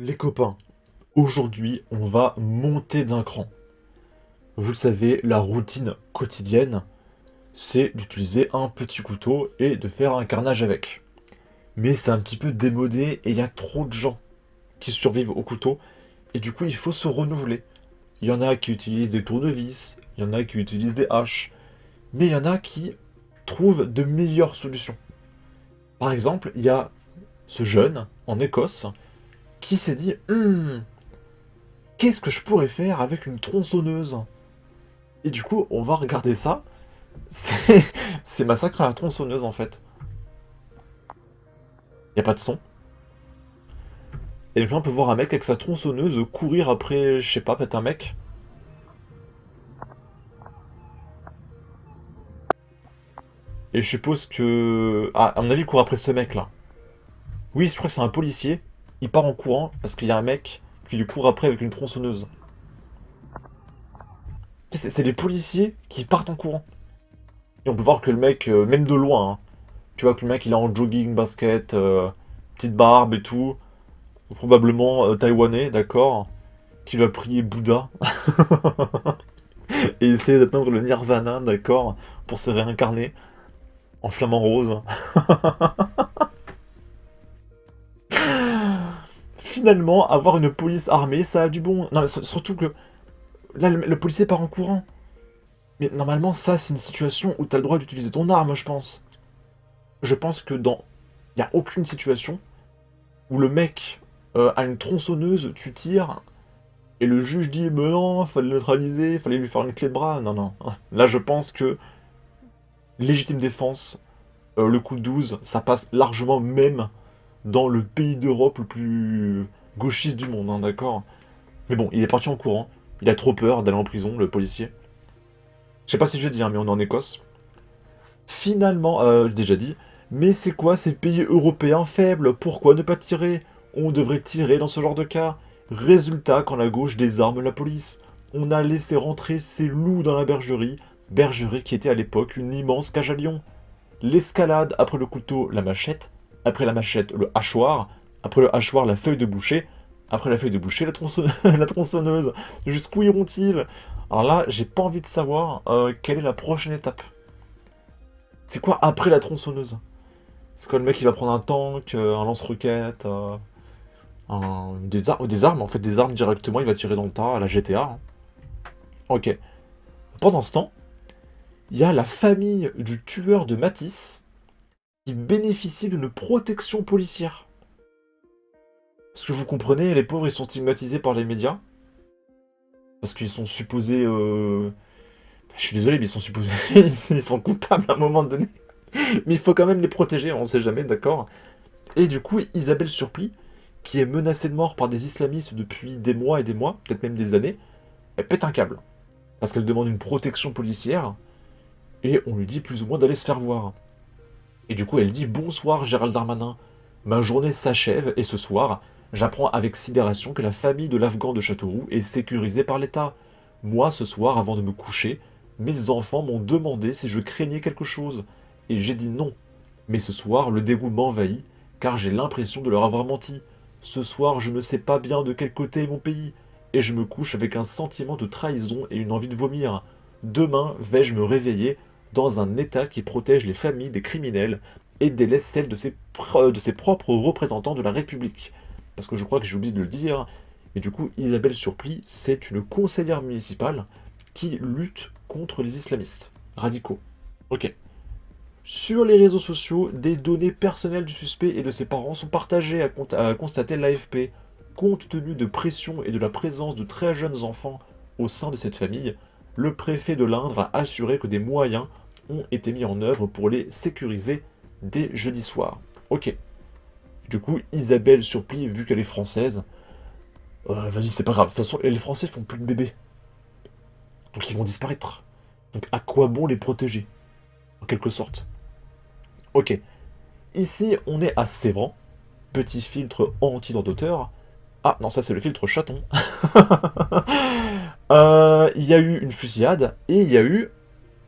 Les copains, aujourd'hui on va monter d'un cran. Vous le savez, la routine quotidienne, c'est d'utiliser un petit couteau et de faire un carnage avec. Mais c'est un petit peu démodé et il y a trop de gens qui survivent au couteau et du coup il faut se renouveler. Il y en a qui utilisent des tournevis, il y en a qui utilisent des haches, mais il y en a qui trouvent de meilleures solutions. Par exemple, il y a ce jeune en Écosse qui s'est dit qu'est-ce que je pourrais faire avec une tronçonneuse? Et du coup, on va regarder ça. C'est c'est Massacre à la tronçonneuse en fait. Y a pas de son. Et donc là, on peut voir un mec avec sa tronçonneuse courir après, je sais pas, peut-être un mec. Et je suppose que... Ah, à mon avis, il court après ce mec là. Oui, je crois que c'est un policier. Il part en courant parce qu'il y a un mec qui lui court après avec une tronçonneuse. Tu sais, c'est les policiers qui partent en courant. Et on peut voir que le mec, même de loin, hein, tu vois que le mec il est en jogging, basket, petite barbe et tout. Probablement taïwanais, d'accord, qui va prier Bouddha et essayer d'atteindre le nirvana, d'accord, pour se réincarner en flamant rose. Finalement, avoir une police armée, ça a du bon. Non, mais surtout que là, le policier part en courant. Mais normalement, ça, c'est une situation où t'as le droit d'utiliser ton arme, je pense. Je pense que dans... Il n'y a aucune situation où le mec a une tronçonneuse, tu tires, et le juge dit, mais non, fallait le neutraliser, fallait lui faire une clé de bras. Non, non. Là, je pense que légitime défense, le coup de 12, ça passe largement même dans le pays d'Europe le plus gauchiste du monde, hein, d'accord. Mais bon, il est parti en courant. Il a trop peur d'aller en prison, le policier. Je sais pas si j'ai dit, hein, mais on est en Écosse. Finalement, déjà dit, mais c'est quoi ces pays européens faibles? Pourquoi ne pas tirer? On devrait tirer dans ce genre de cas. Résultat, quand la gauche désarme la police, on a laissé rentrer ces loups dans la bergerie, bergerie qui était à l'époque une immense cage à lions. L'escalade, après le couteau, la machette, après la machette, le hachoir, après le hachoir, la feuille de boucher, après la feuille de boucher, la tronçonneuse. Jusqu'où iront-ils? Alors là, j'ai pas envie de savoir quelle est la prochaine étape. C'est quoi après la tronçonneuse? C'est quoi le mec qui va prendre un tank, un lance-roquette, des armes, en fait des armes directement, il va tirer dans le tas à la GTA, hein. Ok. Pendant ce temps, il y a la famille du tueur de Matisse qui bénéficie d'une protection policière. Parce que vous comprenez, les pauvres ils sont stigmatisés par les médias. Parce qu'ils sont supposés. Je suis désolé, mais ils sont supposés. Ils sont coupables à un moment donné. Mais il faut quand même les protéger, on sait jamais, d'accord. Et du coup, Isabelle Surplis, qui est menacée de mort par des islamistes depuis des mois et des mois, peut-être même des années, elle pète un câble. Parce qu'elle demande une protection policière, et on lui dit plus ou moins d'aller se faire voir. Et du coup, elle dit bonsoir Gérald Darmanin. Ma journée s'achève et ce soir, j'apprends avec sidération que la famille de l'Afghan de Châteauroux est sécurisée par l'État. Moi, ce soir, avant de me coucher, mes enfants m'ont demandé si je craignais quelque chose. Et j'ai dit non. Mais ce soir, le dégoût m'envahit, car j'ai l'impression de leur avoir menti. Ce soir, je ne sais pas bien de quel côté est mon pays, et je me couche avec un sentiment de trahison et une envie de vomir. Demain, vais-je me réveiller dans un État qui protège les familles des criminels et délaisse celles de ses propres représentants de la République. Parce que je crois que j'ai oublié de le dire, mais du coup, Isabelle Surplis, c'est une conseillère municipale qui lutte contre les islamistes radicaux. Ok. Sur les réseaux sociaux, des données personnelles du suspect et de ses parents sont partagées, a constaté l'AFP. Compte tenu de pression et de la présence de très jeunes enfants au sein de cette famille, le préfet de l'Indre a assuré que des moyens ont été mis en œuvre pour les sécuriser dès jeudi soir. Ok. Du coup, Isabelle Surplis, vu qu'elle est française, vas-y, c'est pas grave. De toute façon, les Français font plus de bébés. Donc ils vont disparaître. Donc à quoi bon les protéger? En quelque sorte. Ok. Ici, on est à Sévran. Petit filtre anti-droit d'auteur. Ah, non, ça c'est le filtre chaton. Il y a eu une fusillade et il y a eu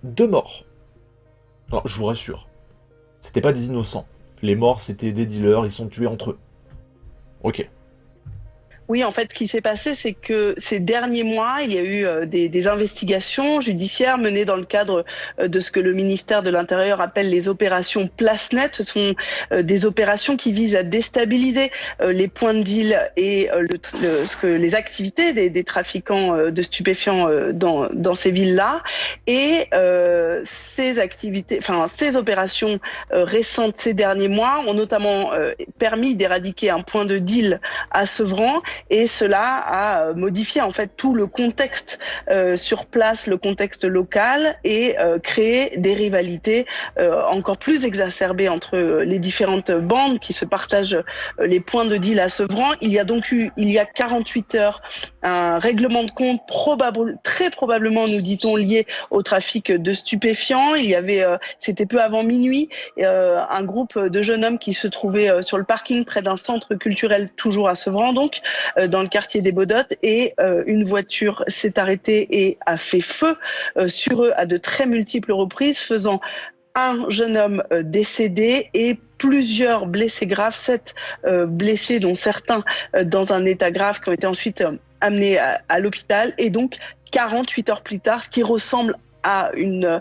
2 morts. Alors, je vous rassure, c'était pas des innocents. Les morts, c'était des dealers, ils sont tués entre eux. Ok. Oui, en fait, ce qui s'est passé, c'est que ces derniers mois, il y a eu des investigations judiciaires menées dans le cadre de ce que le ministère de l'Intérieur appelle les opérations Place-Net. Ce sont des opérations qui visent à déstabiliser les points de deal et les activités des trafiquants de stupéfiants dans ces villes-là. Et ces opérations récentes ces derniers mois ont notamment permis d'éradiquer un point de deal à Sevran, et cela a modifié en fait tout le contexte sur place, le contexte local, et créé des rivalités encore plus exacerbées entre les différentes bandes qui se partagent les points de deal à Sevran. Il y a donc eu, il y a 48 heures, un règlement de compte très probablement, nous dit-on, lié au trafic de stupéfiants. Il y avait, c'était peu avant minuit, un groupe de jeunes hommes qui se trouvaient sur le parking près d'un centre culturel, toujours à Sevran donc, dans le quartier des Baudottes, et une voiture s'est arrêtée et a fait feu sur eux à de très multiples reprises, faisant un jeune homme décédé et plusieurs blessés graves, 7 blessés, dont certains dans un état grave, qui ont été ensuite amenés à l'hôpital. Et donc, 48 heures plus tard, ce qui ressemble à une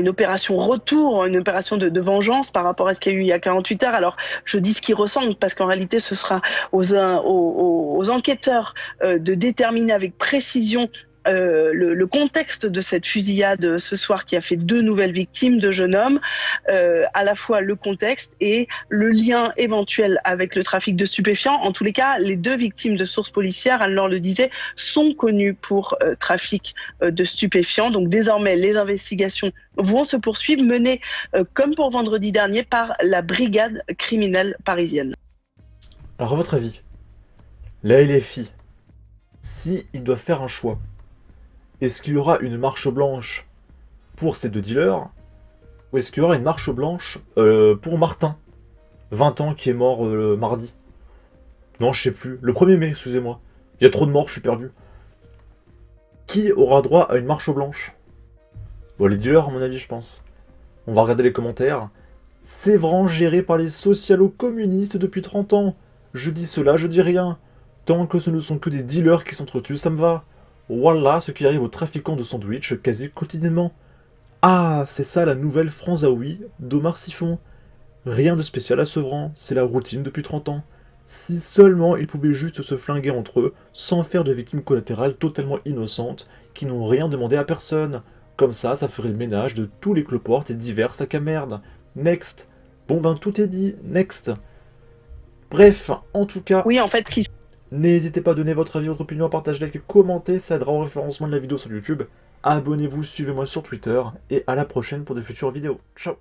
opération retour, une opération de vengeance par rapport à ce qu'il y a eu il y a 48 heures. Alors, je dis ce qui ressemble parce qu'en réalité, ce sera aux enquêteurs de déterminer avec précision le contexte de cette fusillade ce soir, qui a fait 2 nouvelles victimes, 2 jeunes hommes, à la fois le contexte et le lien éventuel avec le trafic de stupéfiants. En tous les cas, les 2 victimes, de sources policières, Anne-Laure le disait, sont connues pour trafic de stupéfiants. Donc désormais, les investigations vont se poursuivre, menées comme pour vendredi dernier par la brigade criminelle parisienne. Alors à votre avis, la LFI, si ils doivent faire un choix, est-ce qu'il y aura une marche blanche pour ces 2 dealers, ou est-ce qu'il y aura une marche blanche pour Martin, 20 ans, qui est mort mardi? Non, je sais plus. Le 1er mai, excusez-moi. Il y a trop de morts, je suis perdu. Qui aura droit à une marche blanche? Bon, les dealers, à mon avis, je pense. On va regarder les commentaires. Sévran géré par les socialo-communistes depuis 30 ans. Je dis cela, je dis rien. Tant que ce ne sont que des dealers qui s'entretuent, ça me va. Voilà ce qui arrive aux trafiquants de sandwich quasi quotidiennement. Ah, c'est ça la nouvelle Franzaoui d'Omar Siphon. Rien de spécial à Sevran, c'est la routine depuis 30 ans. Si seulement ils pouvaient juste se flinguer entre eux, sans faire de victimes collatérales totalement innocentes, qui n'ont rien demandé à personne. Comme ça ferait le ménage de tous les cloportes et divers sacs à merde. Next. Bon ben tout est dit, next. Bref, en tout cas, Oui, en fait, ce qui n'hésitez pas à donner votre avis, votre opinion, partager, like, commenter, ça aidera au référencement de la vidéo sur YouTube. Abonnez-vous, suivez-moi sur Twitter, et à la prochaine pour de futures vidéos. Ciao.